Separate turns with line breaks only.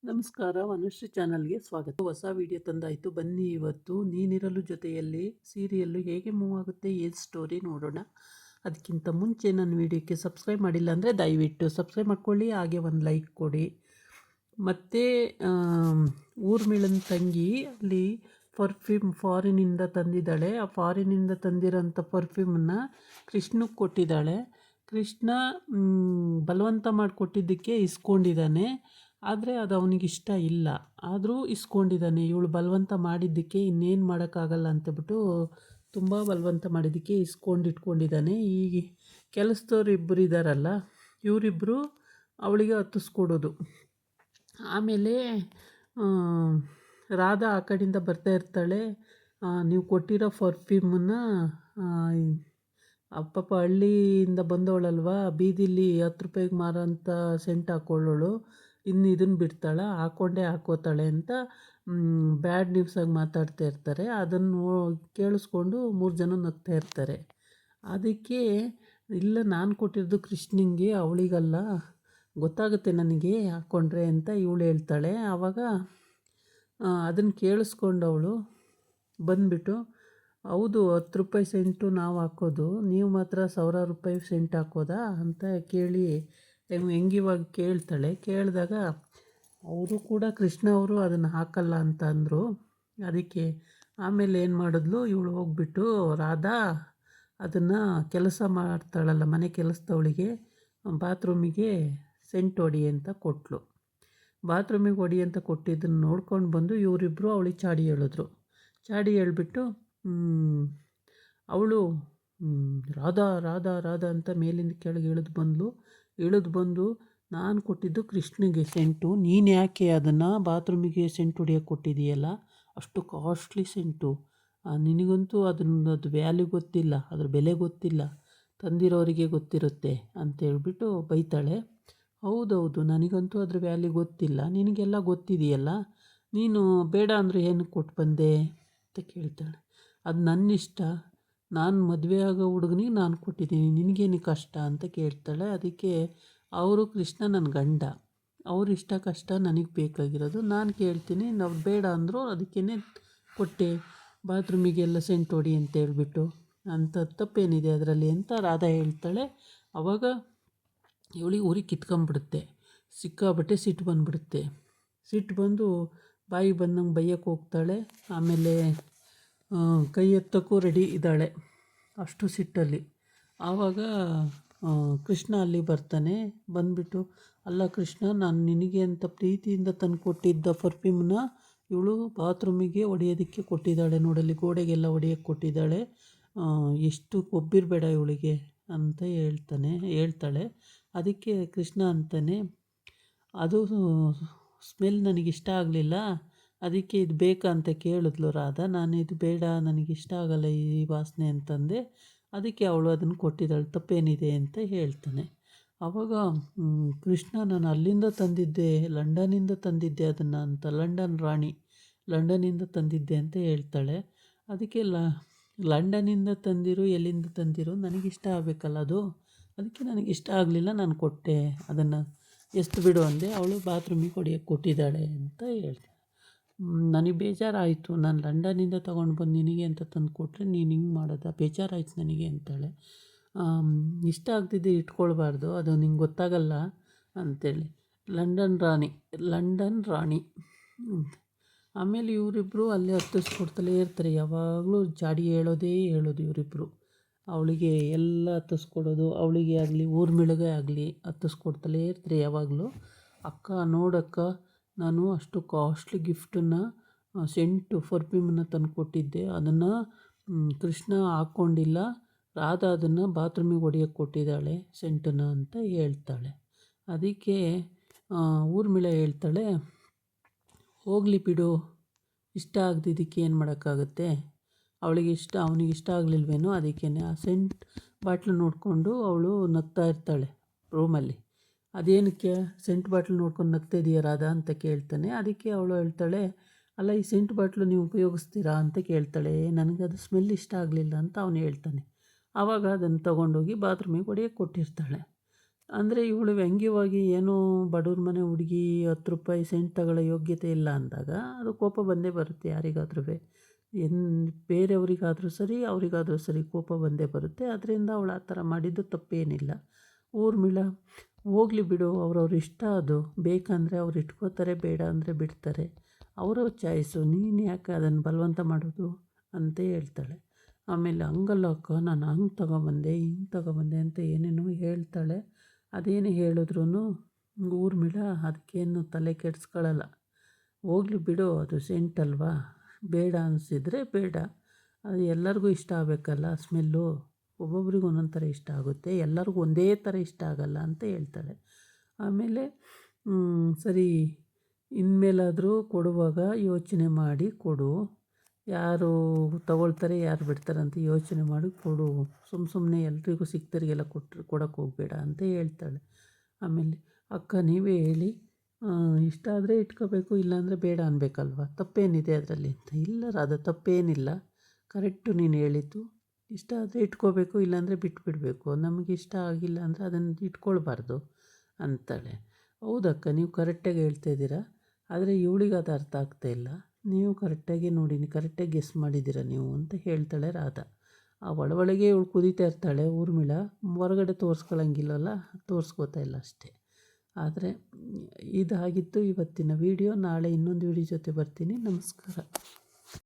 ನಮಸ್ಕಾರ, ವನಶ್ರೀ ಚಾನಲ್ಗೆ ಸ್ವಾಗತ. ಹೊಸ ವಿಡಿಯೋ ತಂದಾಯಿತು. ಬನ್ನಿ, ಇವತ್ತು ನೀನಿರಲು ಜೊತೆಯಲ್ಲಿ ಸೀರಿಯಲ್ಲು ಹೇಗೆ ಮೂವ್ ಆಗುತ್ತೆ, ಏನು ಸ್ಟೋರಿ ನೋಡೋಣ. ಅದಕ್ಕಿಂತ ಮುಂಚೆ ನನ್ನ ವಿಡಿಯೋಕ್ಕೆ ಸಬ್ಸ್ಕ್ರೈಬ್ ಮಾಡಿಲ್ಲ ಅಂದರೆ ದಯವಿಟ್ಟು ಸಬ್ಸ್ಕ್ರೈಬ್ ಮಾಡ್ಕೊಳ್ಳಿ, ಹಾಗೆ ಒಂದು ಲೈಕ್ ಕೊಡಿ. ಮತ್ತು ಊರ್ಮಿಳನ ತಂಗಿ ಅಲ್ಲಿ ಪರ್ಫ್ಯೂಮ್ ಫಾರಿನಿಂದ ತಂದಿದ್ದಾಳೆ. ಆ ಫಾರಿನಿಂದ ತಂದಿರೋಂಥ ಪರ್ಫ್ಯೂಮನ್ನು ಕೃಷ್ಣಕ್ಕೆ ಕೊಟ್ಟಿದ್ದಾಳೆ. ಕೃಷ್ಣ ಬಲವಂತ ಮಾಡಿಕೊಟ್ಟಿದ್ದಕ್ಕೆ ಇಸ್ಕೊಂಡಿದ್ದಾನೆ. ಆದರೆ ಅದು ಅವನಿಗಿಷ್ಟ ಇಲ್ಲ, ಆದರೂ ಇಸ್ಕೊಂಡಿದ್ದಾನೆ. ಇವಳು ಬಲವಂತ ಮಾಡಿದ್ದಕ್ಕೆ ಇನ್ನೇನು ಮಾಡೋಕ್ಕಾಗಲ್ಲ ಅಂತಬಿಟ್ಟು ತುಂಬ ಬಲವಂತ ಮಾಡಿದ್ದಕ್ಕೆ ಇಟ್ಕೊಂಡಿದ್ದಾನೆ. ಈ ಕೆಲಸದವ್ರು ಇಬ್ಬರು ಇದ್ದಾರಲ್ಲ, ಇವರಿಬ್ಬರು ಅವಳಿಗೆ ಹತ್ತಿಸ್ಕೊಡೋದು. ಆಮೇಲೆ ರಾಧಾ ಆ ಕಡೆಯಿಂದ ಬರ್ತಾ ಇರ್ತಾಳೆ. ನೀವು ಕೊಟ್ಟಿರೋ ಪರ್ಫ್ಯೂಮನ್ನು ಪಾಪ ಹಳ್ಳಿಯಿಂದ ಬಂದವಳಲ್ವ, ಬೀದಿಲಿ 10 ರೂಪಾಯಿಗೆ ಮಾರೋಂಥ ಸೆಂಟ್ ಹಾಕ್ಕೊಳ್ಳೋಳು. ಇನ್ನು ಇದನ್ನು ಬಿಡ್ತಾಳೆ, ಹಾಕ್ಕೋತಾಳೆ ಅಂತ ಬ್ಯಾಡ್ ನ್ಯೂಸಾಗಿ ಮಾತಾಡ್ತಾ ಇರ್ತಾರೆ. ಅದನ್ನು ಕೇಳಿಸ್ಕೊಂಡು 3 ಜನ ನಗ್ತಾ ಇರ್ತಾರೆ. ಅದಕ್ಕೆ ಇಲ್ಲ, ನಾನು ಕೊಟ್ಟಿರೋದು ಕೃಷ್ಣನಿಗೆ, ಅವಳಿಗಲ್ಲ, ಗೊತ್ತಾಗುತ್ತೆ ನನಗೆ ಹಾಕ್ಕೊಂಡ್ರೆ ಅಂತ ಇವಳು ಹೇಳ್ತಾಳೆ. ಆವಾಗ ಅದನ್ನು ಕೇಳಿಸ್ಕೊಂಡವಳು ಬಂದುಬಿಟ್ಟು, ಹೌದು 10 ರೂಪಾಯಿ ಸೆಂಟು ನಾವು ಹಾಕೋದು, ನೀವು ಮಾತ್ರ 1000 ರೂಪಾಯಿ ಸೆಂಟ್ ಹಾಕೋದಾ ಅಂತ ಕೇಳಿ ಹೆಂಗಿವಾಗ ಕೇಳ್ತಾಳೆ. ಕೇಳಿದಾಗ ಅವರು ಕೂಡ ಕೃಷ್ಣ ಅವರು ಅದನ್ನು ಹಾಕಲ್ಲ ಅಂತ ಅಂದರು. ಅದಕ್ಕೆ ಆಮೇಲೆ ಏನು ಮಾಡಿದ್ಲು ಇವಳು, ಹೋಗ್ಬಿಟ್ಟು ರಾಧಾ ಅದನ್ನು ಕೆಲಸ ಮಾಡ್ತಾಳಲ್ಲ ಮನೆ ಕೆಲಸದವಳಿಗೆ, ಬಾತ್ರೂಮಿಗೆ ಸೆಂಟ್ ಹೊಡಿ ಅಂತ ಕೊಟ್ಟಳು. ಬಾತ್ರೂಮಿಗೆ ಹೊಡಿ ಅಂತ ಕೊಟ್ಟಿದ್ದನ್ನು ನೋಡ್ಕೊಂಡು ಬಂದು ಇವರಿಬ್ಬರು ಅವಳಿಗೆ ಚಾಡಿ ಹೇಳಿದ್ರು. ಚಾಡಿ ಹೇಳ್ಬಿಟ್ಟು ಅವಳು ರಾಧಾ ರಾಧಾ ರಾಧಾ ಅಂತ ಮೇಲಿಂದ ಕೆಳಗೆ ಇಳಿದು ಬಂದು ನಾನು ಕೊಟ್ಟಿದ್ದು ಕೃಷ್ಣಗೆ ಸೆಂಟು, ನೀನು ಯಾಕೆ ಅದನ್ನು ಬಾತ್ರೂಮಿಗೆ ಸೆಂಟ್ ಹೊಡಿಯೋಕ್ಕೆ ಕೊಟ್ಟಿದ್ದೀಯಲ್ಲ, ಅಷ್ಟು ಕಾಸ್ಟ್ಲಿ ಸೆಂಟು, ನಿನಗಂತೂ ಅದು ವ್ಯಾಲ್ಯೂ ಗೊತ್ತಿಲ್ಲ, ಅದ್ರ ಬೆಲೆ ಗೊತ್ತಿಲ್ಲ, ತಂದಿರೋರಿಗೆ ಗೊತ್ತಿರುತ್ತೆ ಅಂತೇಳ್ಬಿಟ್ಟು ಬೈತಾಳೆ. ಹೌದೌದು, ನನಗಂತೂ ಅದ್ರ ವ್ಯಾಲ್ಯೂ ಗೊತ್ತಿಲ್ಲ, ನಿನಗೆಲ್ಲ ಗೊತ್ತಿದೆಯಲ್ಲ, ನೀನು ಬೇಡ ಅಂದರೆ ಏನಕ್ಕೆ ಕೊಟ್ಟು ಬಂದೆ ಅಂತ ಕೇಳ್ತಾಳೆ. ಅದು ನನ್ನ ಇಷ್ಟ, ನಾನು ಮದುವೆ ಆಗೋ ಹುಡುಗನಿಗೆ ನಾನು ಕೊಟ್ಟಿದ್ದೀನಿ, ನಿನಗೇನು ಕಷ್ಟ ಅಂತ ಕೇಳ್ತಾಳೆ. ಅದಕ್ಕೆ ಅವರು ಕೃಷ್ಣ ನನ್ನ ಗಂಡ, ಅವ್ರ ಇಷ್ಟ ಕಷ್ಟ ನನಗೆ ಬೇಕಾಗಿರೋದು, ನಾನು ಕೇಳ್ತೀನಿ, ನಾವು ಬೇಡ ಅಂದರು, ಅದಕ್ಕೇ ಕೊಟ್ಟೆ, ಬಾತ್ರೂಮಿಗೆಲ್ಲ ಸೆಂಟ್ ಹೊಡಿ ಅಂತ ಹೇಳ್ಬಿಟ್ಟು, ಅಂಥ ತಪ್ಪೇನಿದೆ ಅದರಲ್ಲಿ ಅಂತ ರಾಧಾ ಹೇಳ್ತಾಳೆ. ಆವಾಗ ಇವಳಿಗೆ ಉರಿ ಕಿತ್ಕೊಂಬಿಡುತ್ತೆ, ಸಿಕ್ಕಾಬಟ್ಟೆ ಸಿಟ್ಟು ಬಂದುಬಿಡುತ್ತೆ. ಸಿಟ್ಟು ಬಂದು ಬಾಯಿಗೆ ಬಂದಂಗೆ ಬೈಯಕ್ಕೆ ಹೋಗ್ತಾಳೆ. ಆಮೇಲೆ ಕೈ ಎತ್ತಕ್ಕೂ ರೆಡಿ ಇದ್ದಾಳೆ, ಅಷ್ಟು ಸಿಟ್ಟಲ್ಲಿ. ಆವಾಗ ಕೃಷ್ಣ ಅಲ್ಲಿ ಬರ್ತಾನೆ. ಬಂದುಬಿಟ್ಟು, ಅಲ್ಲ ಕೃಷ್ಣ, ನಾನು ನಿನಗೆ ಅಂತ ಪ್ರೀತಿಯಿಂದ ತಂದು ಕೊಟ್ಟಿದ್ದ ಪರ್ಫ್ಯೂಮನ್ನ ಇವಳು ಬಾತ್ರೂಮಿಗೆ ಹೊಡೆಯೋದಕ್ಕೆ ಕೊಟ್ಟಿದ್ದಾಳೆ, ನೋಡಲ್ಲಿ ಗೋಡೆಗೆಲ್ಲ ಹೊಡೆಯೋಕ್ಕೆ ಕೊಟ್ಟಿದ್ದಾಳೆ, ಎಷ್ಟು ಕೊಬ್ಬಿರಬೇಡ ಇವಳಿಗೆ ಅಂತ ಹೇಳ್ತಾಳೆ. ಅದಕ್ಕೆ ಕೃಷ್ಣ ಅಂತಾನೆ, ಅದು ಸ್ಮೆಲ್ ನನಗಿಷ್ಟ ಆಗಲಿಲ್ಲ, ಅದಕ್ಕೆ ಇದು ಬೇಕಾ ಅಂತ ಕೇಳಿದ್ಲು ರಾಧಾ. ನಾನು ಇದು ಬೇಡ, ನನಗಿಷ್ಟ ಆಗಲ್ಲ ಈ ವಾಸನೆ ಅಂತಂದೆ. ಅದಕ್ಕೆ ಅವಳು ಅದನ್ನು ಕೊಟ್ಟಿದ್ದಾಳೆ, ತಪ್ಪೇನಿದೆ ಅಂತ ಹೇಳ್ತಾನೆ. ಆವಾಗ ಕೃಷ್ಣ, ನಾನು ಅಲ್ಲಿಂದ ತಂದಿದ್ದೆ, ಲಂಡನ್ನಿಂದ ತಂದಿದ್ದೆ ಅದನ್ನು ಅಂತ, ಲಂಡನ್ನಿಂದ ತಂದಿದ್ದೆ ಅಂತ ಹೇಳ್ತಾಳೆ. ಅದಕ್ಕೆ ಲಂಡನ್ನಿಂದ ತಂದಿರು, ಎಲ್ಲಿಂದ ತಂದಿರು, ನನಗಿಷ್ಟ ಆಗಬೇಕಲ್ಲ ಅದು, ಅದಕ್ಕೆ ನನಗಿಷ್ಟ ಆಗಲಿಲ್ಲ, ನಾನು ಕೊಟ್ಟೆ, ಅದನ್ನು ಎಷ್ಟು ಬಿಡು ಅಂದೆ. ಅವಳು ಬಾತ್ರೂಮಿಗೆ ಹೊಡೆಯೋಕ್ಕೆ ಕೊಟ್ಟಿದ್ದಾಳೆ ಅಂತ ಹೇಳ್ತಾಳೆ. ನನಗೆ ಬೇಜಾರಾಯಿತು, ನಾನು ಲಂಡನ್ನಿಂದ ತೊಗೊಂಡು ಬಂದು ನಿನಗೆ ಅಂತ ತಂದು ಕೊಟ್ಟರೆ ನೀನು ಹಿಂಗೆ ಮಾಡೋದ, ಬೇಜಾರಾಯಿತು ನನಗೆ ಅಂತಾಳೆ. ಇಷ್ಟ ಆಗ್ತಿದ್ದೆ ಇಟ್ಕೊಳ್ಬಾರ್ದು, ಅದು ನಿಂಗೆ ಗೊತ್ತಾಗಲ್ಲ ಅಂಥೇಳಿ. ಲಂಡನ್ ರಾಣಿ. ಆಮೇಲೆ ಇವರಿಬ್ಬರು ಅಲ್ಲೇ ಹತ್ತಿಸ್ಕೊಡ್ತಲೇ ಇರ್ತಾರೆ, ಯಾವಾಗಲೂ ಚಾಡಿ ಹೇಳೋದು ಇವರಿಬ್ಬರು. ಅವಳಿಗೆ ಎಲ್ಲ ಹತ್ತಿಸ್ಕೊಡೋದು, ಅವಳಿಗೆ ಆಗಲಿ ಊರ್ಮಿಳಗೆ ಆಗಲಿ ಹತ್ತಿಸ್ಕೊಡ್ತಲೇ ಇರ್ತಾರೆ ಯಾವಾಗಲೂ. ಅಕ್ಕ ನೋಡಕ್ಕ, ನಾನು ಅಷ್ಟು ಕಾಸ್ಟ್ಲಿ ಗಿಫ್ಟನ್ನು, ಸೆಂಟು ಪರ್ಫ್ಯೂಮನ್ನು ತಂದು ಕೊಟ್ಟಿದ್ದೆ, ಅದನ್ನು ಕೃಷ್ಣ ಹಾಕ್ಕೊಂಡಿಲ್ಲ, ರಾಧಾ ಅದನ್ನು ಬಾತ್ರೂಮಿಗೆ ಹೊಡೆಯೋಕ್ಕೆ ಕೊಟ್ಟಿದ್ದಾಳೆ ಸೆಂಟನ್ನು ಅಂತ ಹೇಳ್ತಾಳೆ. ಅದಕ್ಕೆ ಊರ್ಮಿಳ ಹೇಳ್ತಾಳೆ, ಹೋಗಲಿ ಬಿಡು, ಇಷ್ಟ ಆಗದಿದ್ದಕ್ಕೆ ಏನು ಮಾಡೋಕ್ಕಾಗುತ್ತೆ, ಅವನಿಗೆ ಇಷ್ಟ ಆಗಲಿಲ್ವೇನೋ, ಅದಕ್ಕೇ ಆ ಸೆಂಟ್ ಬಾಟ್ಲು ನೋಡಿಕೊಂಡು ಅವಳು ನಗ್ತಾ ಇರ್ತಾಳೆ ರೂಮಲ್ಲಿ. ಅದೇನಕ್ಕೆ ಸೆಂಟ್ ಬಾಟ್ಲು ನೋಡ್ಕೊಂಡು ನಗ್ತಾ ಇದೆಯಾ ರಾಧಾ ಅಂತ ಕೇಳ್ತಾನೆ. ಅದಕ್ಕೆ ಅವಳು ಹೇಳ್ತಾಳೆ, ಅಲ್ಲ ಈ ಸೆಂಟ್ ಬಾಟ್ಲು ನೀವು ಉಪಯೋಗಿಸ್ತೀರಾ ಅಂತ ಕೇಳ್ತಾಳೆ. ನನಗದು ಸ್ಮೆಲ್ ಇಷ್ಟ ಆಗಲಿಲ್ಲ ಅಂತ ಅವನು ಹೇಳ್ತಾನೆ. ಆವಾಗ ಅದನ್ನು ತೊಗೊಂಡೋಗಿ ಬಾತ್ರೂಮಿಗೆ ಹೊಡೆಯೋಕ್ಕೆ ಕೊಟ್ಟಿರ್ತಾಳೆ. ಅಂದರೆ ಇವಳು ವ್ಯಂಗ್ಯವಾಗಿ ಏನೋ ಬಡವ್ರ ಮನೆ ಹುಡುಗಿ 10 ರೂಪಾಯಿ ಸೆಂಟ್ ತಗೊಳ್ಳೋ ಯೋಗ್ಯತೆ ಇಲ್ಲ ಅಂದಾಗ ಅದು ಕೋಪ ಬಂದೇ ಬರುತ್ತೆ ಯಾರಿಗಾದ್ರೂ. ಬೇರೆಯವರಿಗಾದರೂ ಸರಿ ಅವರಿಗಾದರೂ ಸರಿ ಕೋಪ ಬಂದೇ ಬರುತ್ತೆ. ಅದರಿಂದ ಅವಳು ಆ ಥರ ಮಾಡಿದ್ದು ತಪ್ಪೇನಿಲ್ಲ. ಊರ್ಮಿಳ ಹೋಗಲಿ ಬಿಡು, ಅವ್ರವ್ರ ಇಷ್ಟ ಅದು. ಬೇಕಂದರೆ ಅವ್ರು ಇಟ್ಕೋತಾರೆ, ಬೇಡ ಅಂದರೆ ಬಿಡ್ತಾರೆ. ಅವ್ರವ್ರ ಚಾಯ್ಸು, ನೀನು ಯಾಕೆ ಅದನ್ನು ಬಲವಂತ ಮಾಡೋದು ಅಂತ ಹೇಳ್ತಾಳೆ. ಆಮೇಲೆ ಹಂಗಲ್ಲ ಅಕ್ಕ, ನಾನು ಹಂಗೆ ತಗೊಂಬಂದೆ ಹಿಂಗೆ ತಗೊಂಬಂದೆ ಅಂತ ಏನೇನೋ ಹೇಳ್ತಾಳೆ. ಅದೇನು ಹೇಳಿದ್ರೂ ಊರ್ಮಿಳ ಅದಕ್ಕೇನು ತಲೆ ಕೆಡಿಸ್ಕೊಳ್ಳಲ್ಲ. ಹೋಗಲಿ ಬಿಡು, ಅದು ಸೆಂಟ್ ಅಲ್ವಾ, ಬೇಡ ಅನಿಸಿದರೆ ಬೇಡ. ಅದು ಎಲ್ಲರಿಗೂ ಇಷ್ಟ ಆಗಬೇಕಲ್ಲ ಸ್ಮೆಲ್ಲು. ಒಬ್ಬೊಬ್ರಿಗೆ ಒಂದೊಂದು ಥರ ಇಷ್ಟ ಆಗುತ್ತೆ, ಎಲ್ಲರಿಗೂ ಒಂದೇ ಥರ ಇಷ್ಟ ಆಗಲ್ಲ ಅಂತ ಹೇಳ್ತಾಳೆ. ಆಮೇಲೆ ಸರಿ, ಇನ್ಮೇಲಾದರೂ ಕೊಡುವಾಗ ಯೋಚನೆ ಮಾಡಿ ಕೊಡು. ಯಾರು ತಗೊಳ್ತಾರೆ ಯಾರು ಬಿಡ್ತಾರೆ ಅಂತ ಯೋಚನೆ ಮಾಡಿ ಕೊಡು. ಸುಮ್ಮನೆ ಎಲ್ರಿಗೂ ಸಿಕ್ತರಿಗೆಲ್ಲ ಕೊಡೋಕ್ಕೆ ಹೋಗಬೇಡ ಅಂತ ಹೇಳ್ತಾಳೆ. ಆಮೇಲೆ ಅಕ್ಕ ನೀವೇ ಹೇಳಿ, ಇಷ್ಟ ಆದರೆ ಇಟ್ಕೋಬೇಕು, ಇಲ್ಲಾಂದರೆ ಬೇಡ ಅನ್ಬೇಕಲ್ವ, ತಪ್ಪೇನಿದೆ ಅದರಲ್ಲಿ ಅಂತ. ಇಲ್ಲ ರಾಧಾ, ತಪ್ಪೇನಿಲ್ಲ, ಕರೆಕ್ಟು ನೀನು ಹೇಳಿದ್ದು. ಇಷ್ಟ ಆದರೆ ಇಟ್ಕೋಬೇಕು, ಇಲ್ಲಾಂದರೆ ಬಿಟ್ಬಿಡಬೇಕು. ನಮಗೆ ಇಷ್ಟ ಆಗಿಲ್ಲ ಅಂದರೆ ಅದನ್ನು ಇಟ್ಕೊಳ್ಬಾರ್ದು ಅಂತಾಳೆ. ಹೌದಕ್ಕ, ನೀವು ಕರೆಕ್ಟಾಗಿ ಹೇಳ್ತಾಯಿದ್ದೀರಾ, ಆದರೆ ಇವಳಿಗೆ ಅದು ಅರ್ಥ ಆಗ್ತಾಯಿಲ್ಲ. ನೀವು ಕರೆಕ್ಟಾಗಿ ನೋಡಿ, ಕರೆಕ್ಟಾಗಿ ಗೆಸ್ ಮಾಡಿದ್ದೀರಾ ನೀವು ಅಂತ ಹೇಳ್ತಾಳೆ ರಾಧಾ. ಆ ಒಳಗೆ ಇವಳು ಕುದೀತಾ ಇರ್ತಾಳೆ ಊರ್ಮಿಳ. ಹೊರಗಡೆ ತೋರಿಸ್ಕೊಳ್ಳಂಗಿಲ್ಲಲ್ಲ, ತೋರಿಸ್ಕೋತಾ ಇಲ್ಲ ಅಷ್ಟೇ. ಆದರೆ ಇದಾಗಿತ್ತು ಇವತ್ತಿನ ವೀಡಿಯೋ. ನಾಳೆ ಇನ್ನೊಂದು ವೀಡಿಯೋ ಜೊತೆ ಬರ್ತೀನಿ. ನಮಸ್ಕಾರ.